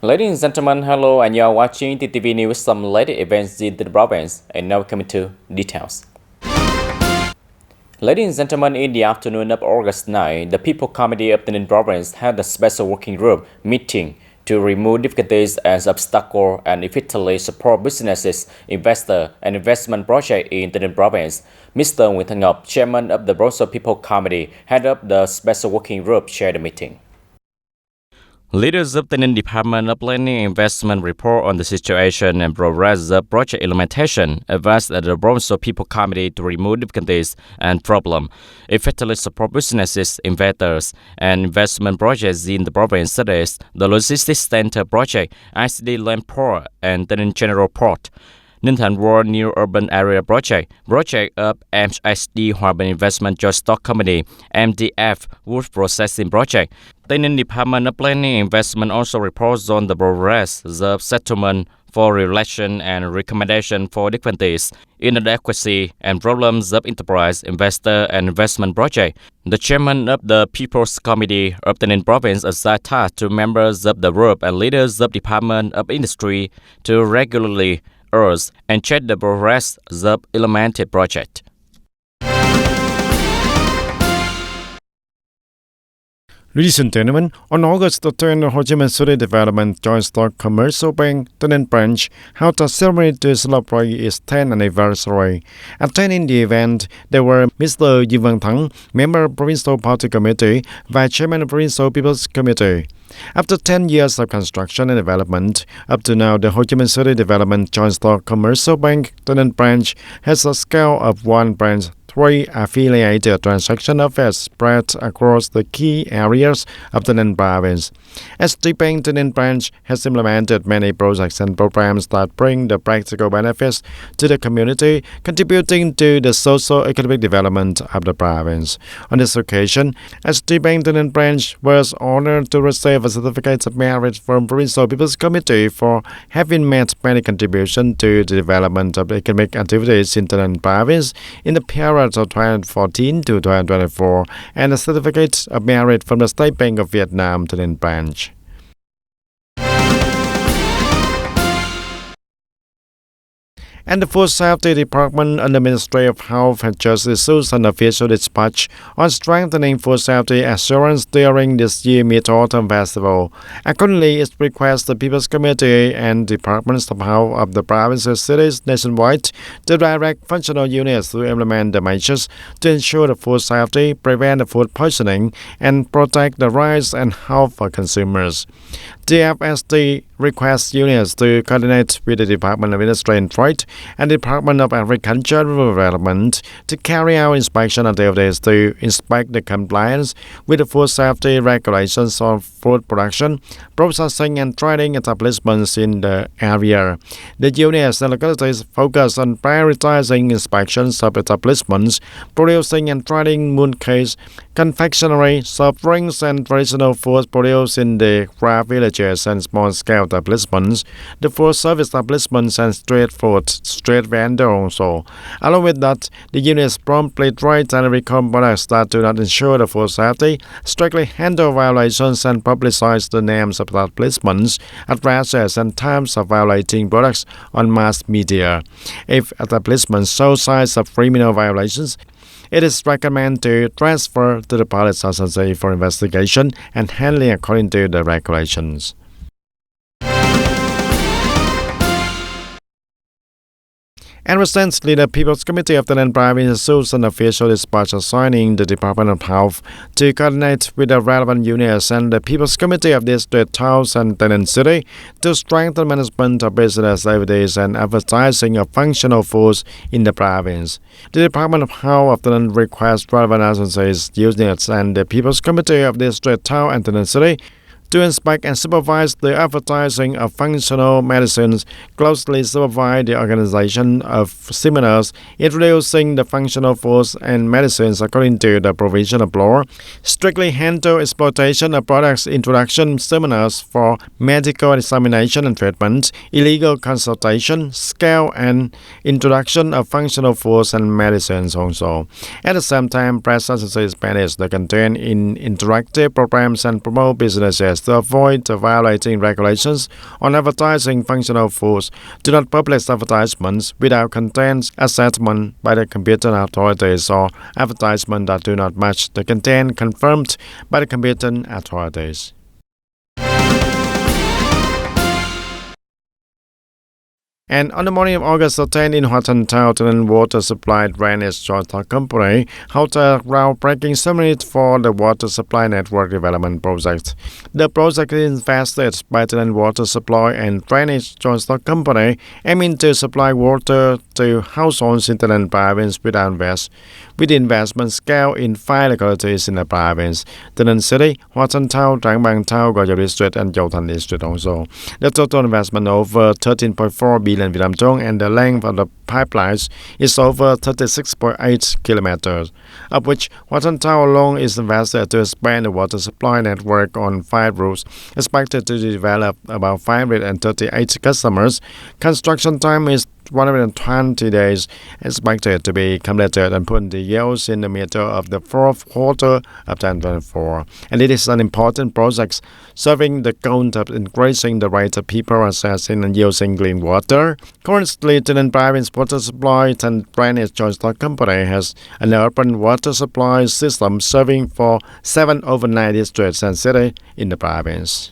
Ladies and gentlemen, hello, and you are watching TTV News, some latest events in the province, and now coming to details. Ladies and gentlemen, in the afternoon of August 9, the People Committee of the TayNinhTV province had a special working group meeting to remove difficulties as obstacles and effectively support businesses, investors, and investment projects in the TayNinhTV province. Mr. Nguyễn Thanh Ngọc, chairman of the Broso People Committee, head up the special working group, chaired the meeting. Leaders of the TayNinhTV Department of Planning and Investment report on the situation and progress of project implementation, advised the Broso People Committee to remove difficulties and problems, effectively support businesses, investors, and investment projects in the province, such as the Logistics Center Project, ICD Land Port, and TayNinhTV General Port. Ninh Thuận World New Urban Area Project of MHD Hòa Bình Investment Joint Stock Company, MDF Wood Processing Project. TayNinhTV Department of Planning and Investment also reports on the progress of settlement for relation and recommendation for difficulties, inadequacy, and problems of enterprise, investor, and investment project. The chairman of the People's Committee of the TayNinhTV province assigned tasks to members of the group and leaders of Department of Industry to regularly urge and check the progress of implemented project. Ladies and gentlemen, on August 10, the Ho Chi Minh City Development Joint Stock Commercial Bank TayNinhTV branch held a ceremony to celebrate its 10th anniversary. Attending the event, there were Mr. Yi Văn Thắng, member of Provincial Party Committee, Vice Chairman of Provincial People's Committee. After 10 years of construction and development, up to now the Ho Chi Minh City Development Joint Stock Commercial Bank TayNinhTV branch has a scale of 1 branch, 3 affiliated transaction office spread across the key areas of the TayNinhTV province. SD Bank TayNinhTV branch has implemented many projects and programs that bring the practical benefits to the community, contributing to the socio-economic development of the province. On this occasion, SD Bank TayNinhTV branch was honored to receive a certificate of merit from Provincial People's Committee for having made many contributions to the development of economic activities in the TayNinhTV province in the period of 2014 to 2024, and a certificate of merit from the State Bank of Vietnam TayNinhTV branch. And the Food Safety Department under the Ministry of Health has just issued an official dispatch on strengthening food safety assurance during this year's Mid-Autumn Festival. Accordingly, it requests the People's Committee and Departments of Health of the provinces cities nationwide to direct functional units to implement the measures to ensure the food safety, prevent the food poisoning, and protect the rights and health of consumers. DFSD requests units to coordinate with the Department of Industry and Trade and Department of Agriculture and Rural Development to carry out inspection activities to inspect the compliance with the food safety regulations of food production, processing, and trading establishments in the area. The units and localities focus on prioritizing inspections of establishments producing and trading mooncakes, confectionery, soft drinks, and traditional foods produced in the craft villages and small-scale establishments, the food service establishments, and street vendors also. Along with that, the units promptly treat and recall products that do not ensure the food safety, strictly handle violations, and publicize the names of establishments, addresses, and times of violating products on mass media. If establishments show signs of criminal violations, it is recommended to transfer to the police agency for investigation and handling according to the regulations. And recently, the People's Committee of the TayNinhTV province issued an official dispatch assigning the Department of Health to coordinate with the relevant units and the People's Committee of District, Towns, and TayNinhTV City to strengthen management of business activities and advertising of functional foods in the province. The Department of Health of TayNinhTV requests relevant agencies, units, and the People's Committee of District, Town, and TayNinhTV City to inspect and supervise the advertising of functional medicines, closely supervise the organization of seminars introducing the functional foods and medicines according to the provision of law, strictly handle exploitation of products, introduction seminars for medical examination and treatment, illegal consultation, scale and introduction of functional foods and medicines also. At the same time, press agencies manage the content in interactive programs and promote businesses advised to avoid violating regulations on advertising functional foods. Do not publish advertisements without content assessment by the competent authorities or advertisements that do not match the content confirmed by the competent authorities. And on the morning of August 10 in Houghton Town, Water Supply Drainage Joint Company held a groundbreaking summit for the Water Supply Network Development Project. The project is invested by the Water Supply and Drainage Joint Company, aiming to supply water to households in the province with the investment scale in 5 localities in the province: Tenen City, Houghton Town, Trang Bang Town, Goyo District, and Yothan District also. The total investment over 13.4 billion Vietnam Dong, and the length of the pipelines is over 36.8 kilometers, of which Houghton Town alone is invested to expand the water supply network on 5 routes, expected to develop about 538 customers. Construction time is 120 days, expected to be completed and put the yields in the middle of the fourth quarter of 2024. And it is an important project serving the goal of increasing the rate of people accessing and using clean water. Currently, the province Water Supply and Drainage Joint Company has an urban water supply system serving for 7 overnight districts and cities in the province.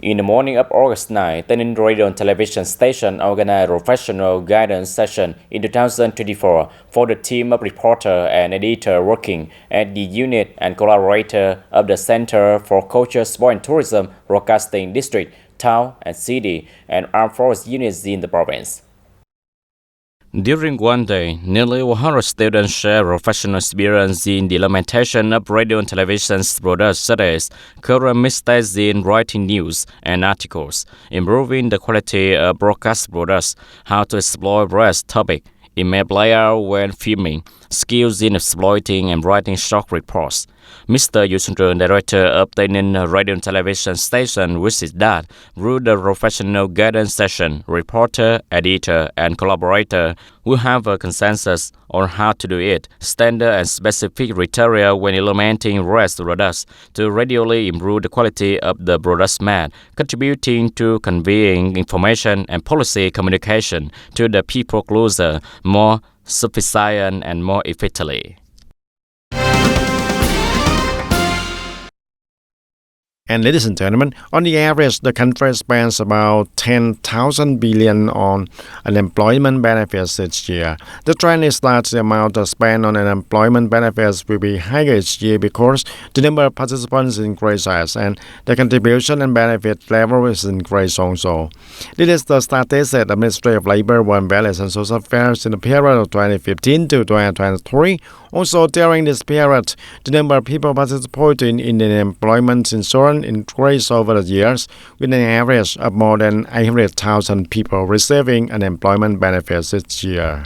In the morning of August 9, TayNin Radio and Television Station organized a professional guidance session in 2024 for the team of reporter and editor working at the unit and collaborator of the Center for Culture, Sport and Tourism Broadcasting District, Town and City, and Armed Forces units in the province. During one day, nearly 100 students share professional experience in the implementation of radio and television products such as current mistakes in writing news and articles, improving the quality of broadcast products, how to explore various topics, email layout when filming, skills in exploiting and writing short reports. Mr. Yu Sung-trun, director of TayNin Radio and Television Station, wishes that through the professional guidance session, reporter, editor, and collaborator will have a consensus on how to do it, standard and specific criteria when implementing REST products to radically improve the quality of the products made, contributing to conveying information and policy communication to the people closer, more sufficient and more effectively. And ladies and gentlemen, on the average, the country spends about 10,000 billion on unemployment benefits each year. The trend is that the amount spent on unemployment benefits will be higher each year because the number of participants increases and the contribution and benefit level is increased also. This is the statistics of the Ministry of Labor, Work Balance and Social Affairs in the period of 2015 to 2023. Also, during this period, the number of people participating in the employment insurance increased over the years, with an average of more than 800,000 people receiving unemployment benefits each year.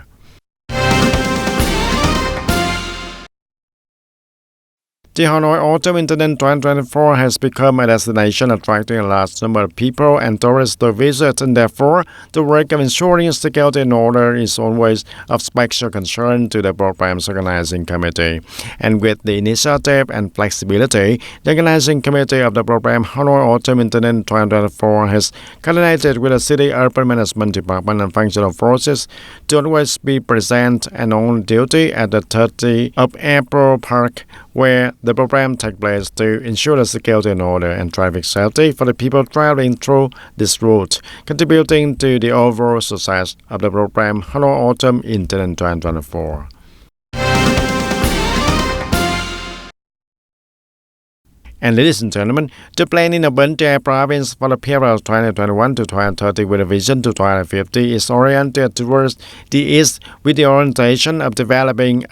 The Hanoi Autumn Internet 2024 has become a destination attracting a large number of people and tourists to visit, and therefore the work of ensuring security and order is always of special concern to the program's organizing committee. And with the initiative and flexibility, the organizing committee of the program Hanoi Autumn Internet 2024 has coordinated with the City Urban Management Department and Functional Forces to always be present and on duty at the 30th of April Park, where the program takes place to ensure the security and order and traffic safety for the people traveling through this route, contributing to the overall success of the program Hanoi Autumn Internet 2024. And ladies and gentlemen, the planning of Bến Tre province for the period of 2021 to 2030 with a vision to 2050 is oriented towards the east with the orientation of developing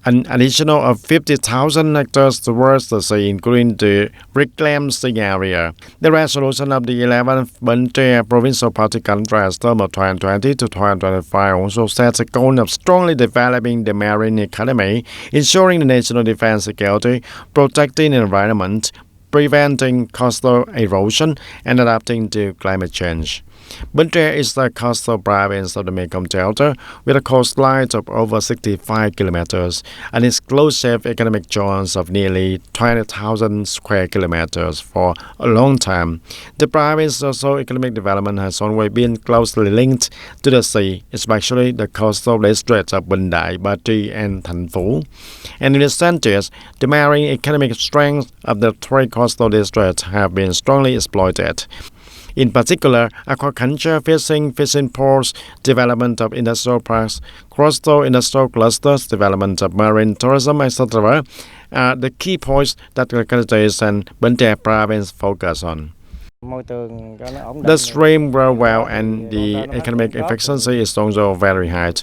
an additional of 50,000 hectares towards the sea, including the reclaimed sea area. The resolution of the 11th Bến Tre Provincial Party Congress term of 2020 to 2025 also sets a goal of strongly developing the marine economy, ensuring the national defense security, protecting the environment, preventing coastal erosion and adapting to climate change. Bến Tre is the coastal province of the Mekong Delta with a coastline of over 65 kilometers and exclusive economic zones of nearly 20,000 square kilometers for a long time. The province's socio-economic development has always been closely linked to the sea, especially the coastal districts of Bình Đại, Ba Tri, and Thành Phú. And in recent years, the marine economic strength of the three coastal districts have been strongly exploited. In particular, aquaculture, fishing ports, development of industrial parks, coastal industrial clusters, development of marine tourism, etc. are the key points that the countries and Bến Tre province focus on. The stream grow well and the economic efficiency is also very high.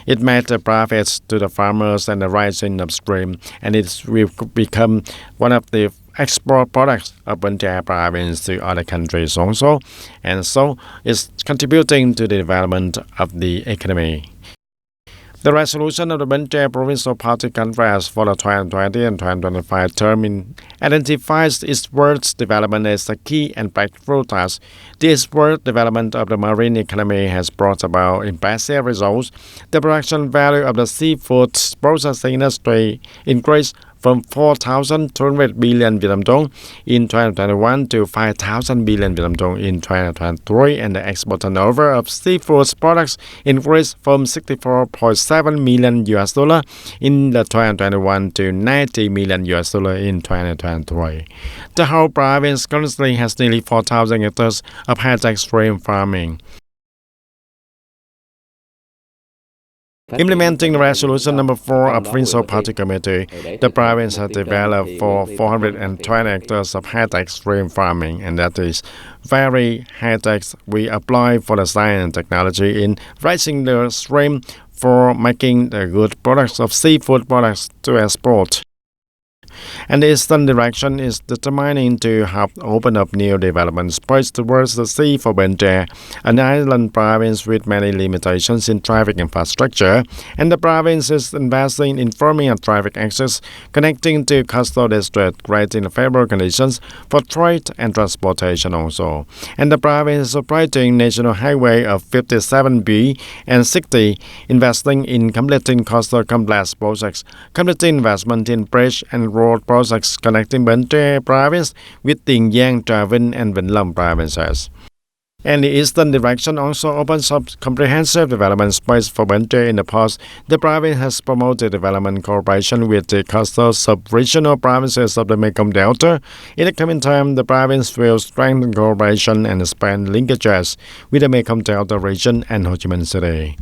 It made the profits to the farmers and the rising upstream, and it will become one of the export products of Bến Tre province to other countries also, and so it's contributing to the development of the economy. The resolution of the Bến Tre Provincial Party Conference for the 2020 and 2025 term identifies eastward development as a key and breakthrough task. The eastward development of the marine economy has brought about impressive results. The production value of the seafood processing industry increased from 4,200 billion Vietnam dong in 2021 to 5,000 billion Vietnam dong in 2023, and the export turnover of seafood products increased from $64.7 million in the 2021 to $90 million in 2023. The whole province currently has nearly 4,000 hectares of high-tech shrimp farming. Implementing Resolution Number 4 of Provincial Party Committee, the province has developed for 420 hectares of high-tech shrimp farming, and that is very high-tech. We apply for the science and technology in raising the shrimp for making the good products of seafood products to export. And the eastern direction is determining to help open up new development space towards the sea for Bến Tre, an island province with many limitations in traffic infrastructure, and the province is investing in forming a traffic access connecting to coastal district, creating favorable conditions for trade and transportation also. And the province is operating national highway of 57B and 60, investing in completing coastal complex projects, completing investment in bridge and road projects connecting Bến Tre province with Tiền Giang, Trà Vinh, and Vĩnh Long provinces. And the eastern direction also opens up comprehensive development space for Bến Tre. In the past, the province has promoted development cooperation with the coastal sub-regional provinces of the Mekong Delta. In the coming time, the province will strengthen cooperation and expand linkages with the Mekong Delta region and Ho Chi Minh City.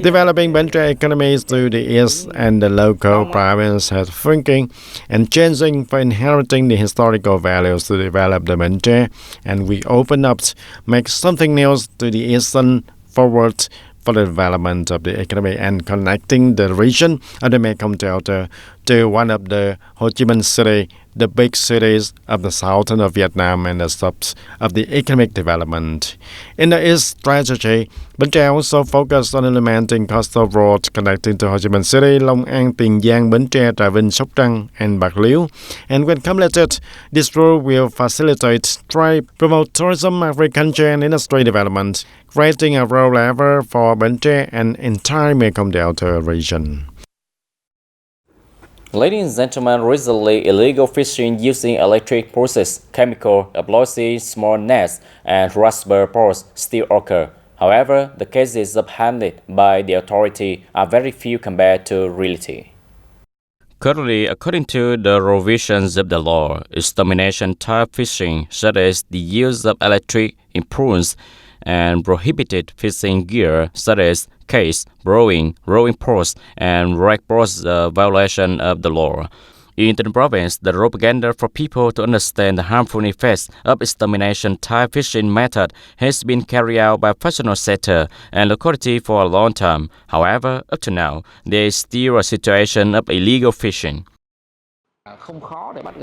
Developing Bến Tre economy through the east and the local province has thinking and changing for inheriting the historical values to develop the Bến Tre, and we open up, make something new to the eastern forward for the development of the economy and connecting the region of the Mekong Delta to one of the Ho Chi Minh City, the big cities of the southern of Vietnam and the subs of the economic development. In the East strategy, Bến Tre also focused on implementing coastal roads connecting to Ho Chi Minh City, Long An, Tiền Giang, Bến Tre, Trà Vinh, Sóc Trăng, and Bạc Liêu. And when completed, this road will facilitate trade, promote tourism, agriculture, and industry development, creating a road level for Bến Tre and entire Mekong Delta region. Ladies and gentlemen, recently illegal fishing using electric process, chemical, explosive, small nets, and rubber poles still occur. However, the cases handled by the authority are very few compared to reality. Currently, according to the provisions of the law, extermination type fishing, such as the use of electric impulse and prohibited fishing gear, such as case, rowing poles, and rag poles, violation of the law. In the province, the propaganda for people to understand the harmful effects of extermination type fishing method has been carried out by professional sector and locality for a long time. However, up to now, there is still a situation of illegal fishing.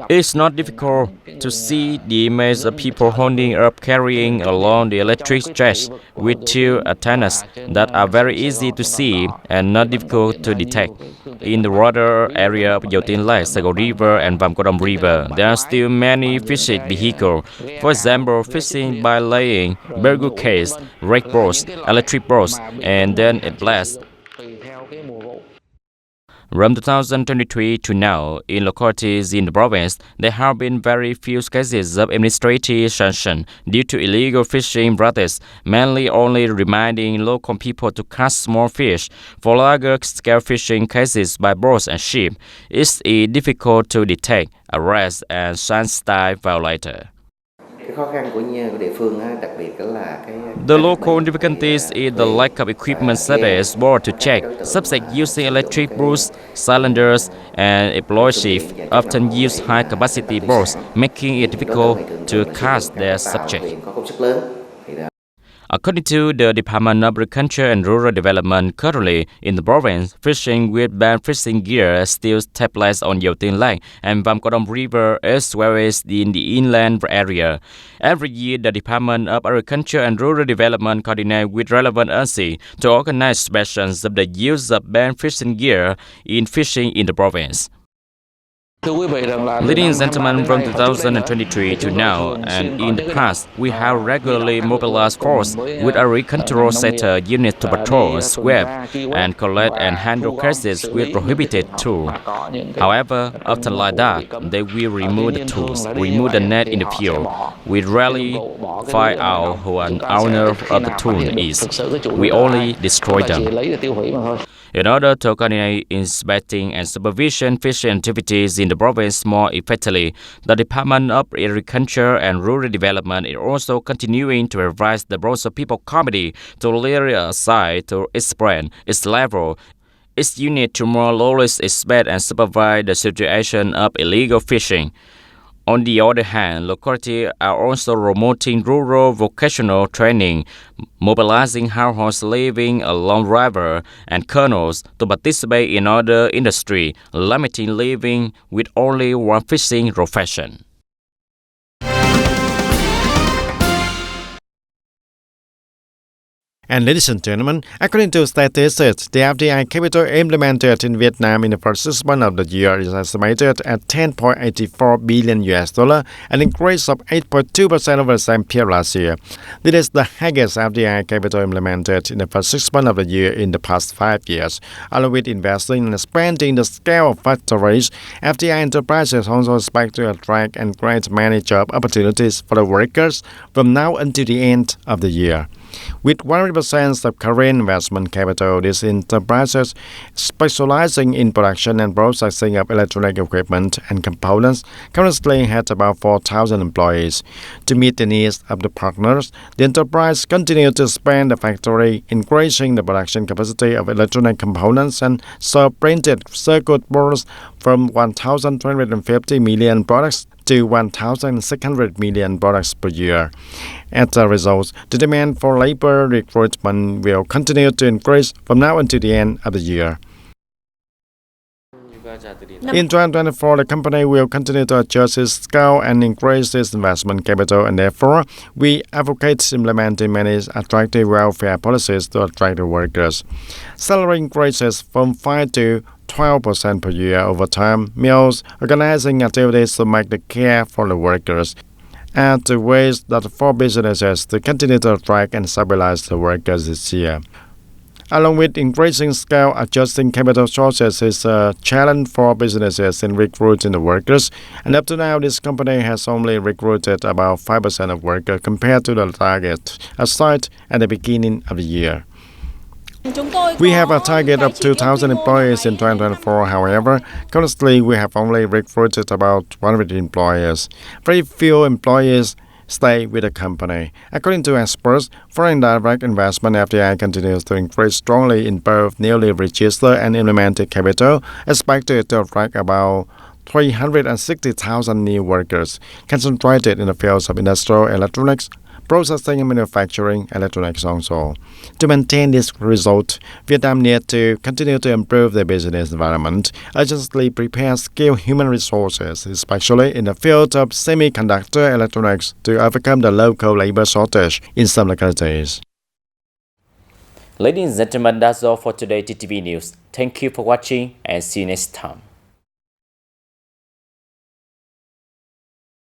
It's not difficult to see the image of people holding up carrying along the electric stretch with two antennas that are very easy to see and not difficult to detect. In the water area of Dầu Tiên Lake, Saigon River and Vàm Cỏ Đông River, there are still many fishing vehicles. For example, fishing by laying, burger case, rake boats, electric boats, and then it blasts. From 2023 to now, in localities in the province, there have been very few cases of administrative sanction due to illegal fishing practice, mainly only reminding local people to catch small fish. For larger scale fishing cases by boats and ship, it's difficult to detect, arrest, and sanction violator. The local difficulties is the lack of equipment such as board to check, subject using electric boats, cylinders, and explosives often use high-capacity boats, making it difficult to catch their subject. According to the Department of Agriculture and Rural Development, currently in the province, fishing with banned fishing gear still takes place on Dầu Tiên Lake and Vàm Cỏ Đông River as well as in the inland area. Every year, the Department of Agriculture and Rural Development coordinates with relevant agencies to organize inspections of the use of banned fishing gear in fishing in the province. Ladies and gentlemen, from 2023 to now and in the past, we have regularly mobilized force with agricultural sector units to patrol, sweep, and collect and handle cases with prohibited tools. However, often like that, they will remove the tools, remove the net in the field. We rarely find out who an owner of the tool is. We only destroy them. In order to coordinate inspecting and supervision fishing activities in the province more effectively, the Department of Agriculture and Rural Development is also continuing to revise the Roles of People Committee to lay aside to expand its level, its unit to more lawlessly inspect and supervise the situation of illegal fishing. On the other hand, localities are also promoting rural vocational training, mobilizing households living along river and canals to participate in other industry, limiting living with only one fishing profession. And ladies and gentlemen, according to statistics, the FDI capital implemented in Vietnam in the first 6 months of the year is estimated at $10.84 billion, an increase of 8.2% over the same period last year. This is the highest FDI capital implemented in the first 6 months of the year in the past 5 years. Along with investing and expanding the scale of factories, FDI enterprises also expect to attract and create many job opportunities for the workers from now until the end of the year. With 100% of current investment capital, these enterprises specializing in production and processing of electronic equipment and components currently has about 4,000 employees. To meet the needs of the partners, the enterprise continues to expand the factory, increasing the production capacity of electronic components and printed circuit boards from 1,250 million products to 1,600 million products per year. As a result, the demand for labor recruitment will continue to increase from now until the end of the year. In 2024, the company will continue to adjust its scale and increase its investment capital, and therefore, we advocate implementing many attractive welfare policies to attract the workers. Salary increases from 5 to 12% per year over time, meals, organizing activities to make the care for the workers, and the ways that for businesses to continue to attract and stabilize the workers this year. Along with increasing scale, adjusting capital sources is a challenge for businesses in recruiting the workers, and up to now, this company has only recruited about 5% of workers compared to the target assigned at the beginning of the year. We have a target of 2,000 employees in 2024. However, currently we have only recruited about 100 employees. Very few employees stay with the company. According to experts, foreign direct investment FDI continues to increase strongly in both newly registered and implemented capital, expected to attract about 360,000 new workers concentrated in the fields of industrial electronics, processing and manufacturing electronics also. To maintain this result, Vietnam needs to continue to improve the business environment, urgently prepare skilled human resources, especially in the field of semiconductor electronics, to overcome the local labor shortage in some localities. Ladies and gentlemen, that's all for today TTV News. Thank you for watching and see you next time.